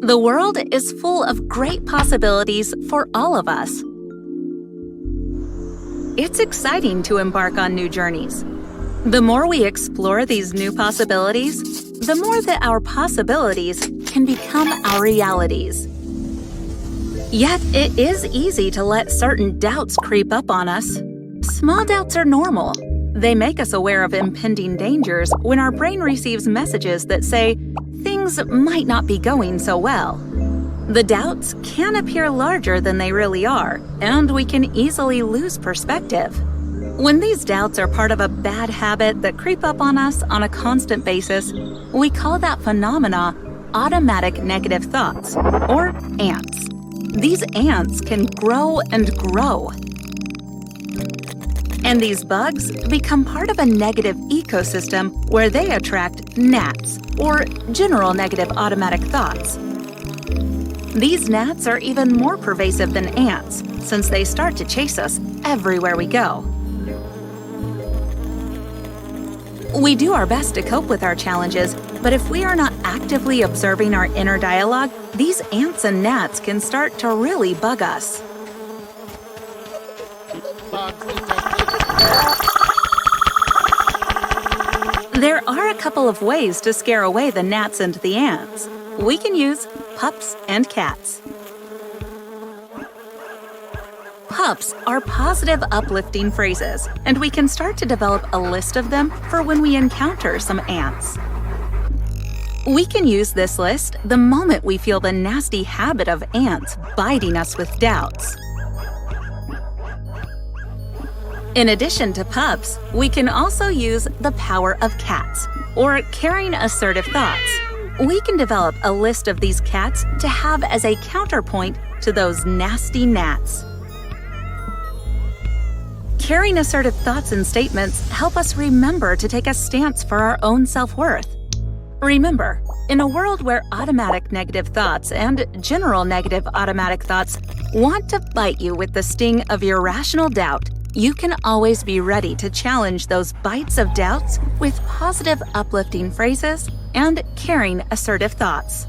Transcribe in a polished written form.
The world is full of great possibilities for all of us. It's exciting to embark on new journeys. The more we explore these new possibilities, the more that our possibilities can become our realities. Yet, it is easy to let certain doubts creep up on us. Small doubts are normal. They make us aware of impending dangers when our brain receives messages that say things might not be going so well. The doubts can appear larger than they really are, and we can easily lose perspective. When these doubts are part of a bad habit that creep up on us on a constant basis, we call that phenomena automatic negative thoughts, or ants. These ants can grow and grow. And these bugs become part of a negative ecosystem where they attract gnats, or general negative automatic thoughts. These gnats are even more pervasive than ants, since they start to chase us everywhere we go. We do our best to cope with our challenges, but if we are not actively observing our inner dialogue, these ants and gnats can start to really bug us. There are a couple of ways to scare away the gnats and the ants. We can use pups and cats. Pups are positive, uplifting phrases, and we can start to develop a list of them for when we encounter some ants. We can use this list the moment we feel the nasty habit of ants biting us with doubts. In addition to pups, we can also use the power of cats, or carrying assertive thoughts. We can develop a list of these cats to have as a counterpoint to those nasty gnats. Carrying assertive thoughts and statements help us remember to take a stance for our own self-worth. Remember, in a world where automatic negative thoughts and general negative automatic thoughts want to bite you with the sting of irrational doubt, you can always be ready to challenge those bites of doubts with positive, uplifting phrases and caring, assertive thoughts.